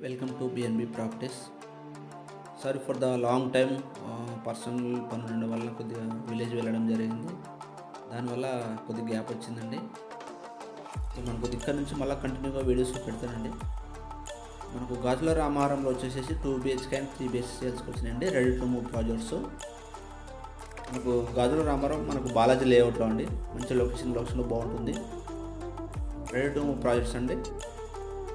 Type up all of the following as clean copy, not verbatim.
Welcome to BNB practice. Sorry for the long time. Personal పనుల వల్ల కొద్దిగా village వెళ్ళడం జరిగింది. దానివల్ల కొద్దిగా గ్యాప్ వచ్చిందండి. సో మనకు ఇక్కడ నుంచి మళ్ళీ కంటిన్యూగా వీడియోస్ పెడతానండి. మనకు గాజుల రామారంలో వచ్చేసేసి 2 BHK అండ్ 3 BHK వచ్చినాయండి. Ready to move projects. మనకు గాజుల రామారం మనకు బాలాజీ లేఅవుట్లో అండి. మంచి లొకేషన్ బాగుంటుంది. రెడీ టు మూవ్ ప్రాజెక్ట్స్ అండి.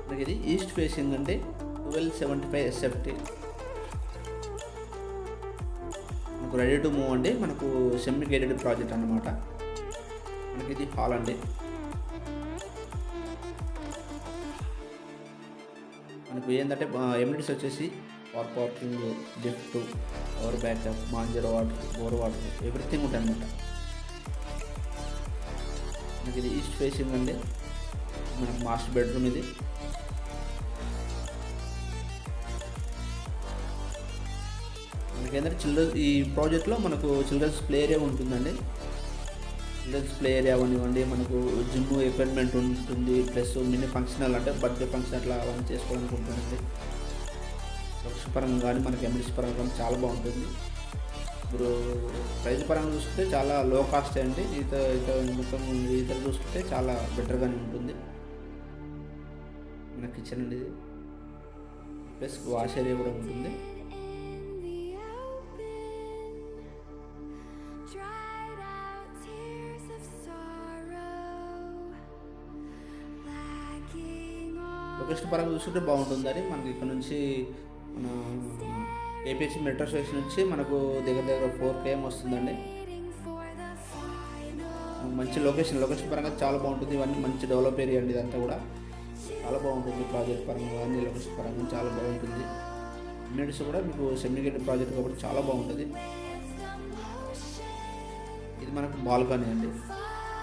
మనకి ఇది ఈస్ట్ ఫేసింగ్ అండి. 1275 SFT. మనకు రెడీ టు మూవ్ అండి. మనకు సెమీ గేటెడ్ ప్రాజెక్ట్ అన్నమాట. మనకి ఇది హాల్ అండి. మనకు ఏంటంటే ఎమ్యూనిటీస్ వచ్చేసి car parking, lift, power backup, Manjeera water, bore water, everything ఉంటాయి అన్నమాట. మనకి ఇది ఈస్ట్ ఫేసింగ్ అండి. మనకు మాస్టర్ బెడ్రూమ్ ఇది. మనకి ఏంటంటే ఈ ప్రాజెక్ట్లో మనకు చిల్డ్రన్స్ ప్లే ఏరియా ఉంటుందండి. చిల్డ్రన్స్ ప్లే ఏరియా అవనివ్వండి, మనకు జిమ్ ఎక్విప్మెంట్ ఉంటుంది, ప్లస్ మినీ ఫంక్షనల్ అంటే బర్త్డే ఫంక్షన్ అట్లా అవన్నీ చేసుకోవడానికి ఉంటుందండి. లక్ష పరంగా కానీ మనకి ఎమ్యూనిటీస్ పరంగా కానీ చాలా బాగుంటుంది. మీరు ప్రైజ్ పరంగా చూసుకుంటే చాలా లో కాస్ట్ అండి. మొత్తం ఇతర చూసుకుంటే చాలా బెటర్గానే ఉంటుంది. మన కిచెన్ అండి ఇది, ప్లస్ వాష్ ఏరియా కూడా ఉంటుంది. లొకేషన్ పరంగా చూసుకుంటే బాగుంటుందని మనకి ఇక్కడ నుంచి మన ఏపీహెచ్ మెట్రో స్టేషన్ నుంచి మనకు దగ్గర 4 km వస్తుందండి. మంచి లొకేషన్ పరంగా చాలా బాగుంటుంది. ఇవన్నీ మంచి డెవలప్ ఏరియా అండి. ఇదంతా కూడా చాలా బాగుంటుంది. ప్రాజెక్ట్ పరంగా కానీ లొకేషన్ పరంగా చాలా బాగుంటుంది. ఇమ్యూనిటీస్ కూడా మీకు సెమిగేటెడ్ ప్రాజెక్ట్ కాబట్టి చాలా బాగుంటుంది. ఇది మనకు బాల్కనీ అండి.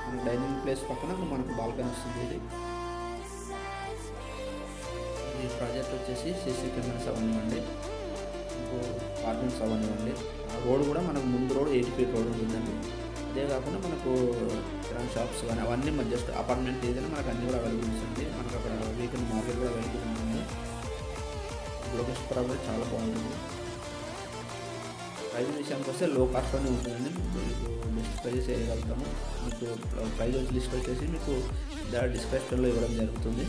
మన డైనింగ్ ప్లేస్ పక్కన మనకు బాల్కనీ వస్తుంది. ఇది ఈ ప్రాజెక్ట్ వచ్చేసి సీసీ కెమెరాస్ అవనివ్వండి, మీకు పార్కింగ్స్ అవనివ్వండి. రోడ్ కూడా మనకు ముందు రోడ్ 80 feet రోడ్ ఉంటుందండి. అదే కాకుండా మనకు కిరాణా షాప్స్ కానీ అవన్నీ మన జస్ట్ అపార్ట్మెంట్ ఏదైనా మనకు అన్నీ కూడా అవైలబుల్ ఉంటుంది. మనకు అక్కడ వీకెండ్ మార్కెట్ కూడా అవైలబుల్ ఉంటుంది. లొకేషన్ పరంగా చాలా బాగుంటుంది. ప్రైజ్ విషయానికి వస్తే లో కాస్ట్లోనే ఉంటుందండి. మీకు బెస్ట్ ప్రైజెస్ వేయగలుగుతాము. మీకు ప్రైజ్ లిస్ట్ వచ్చేసి మీకు డిస్క్రిప్షన్లో ఇవ్వడం జరుగుతుంది.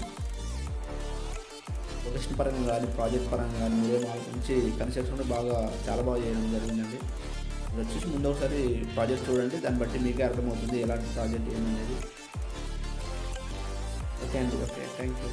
లొకేషన్ పరంగా కానీ ప్రాజెక్ట్ పరంగా కానీ మీరే ఆలోచించి కన్స్ట్రక్షన్ చాలా బాగా చేయడం జరిగిందండి. మీరు వచ్చేసి ముందు ఒకసారి ప్రాజెక్ట్ చూడండి. దాన్ని బట్టి మీకే అర్థమవుతుంది ఎలాంటి ప్రాజెక్ట్ ఏమనేది. ఓకే అండి. Okay, thank you.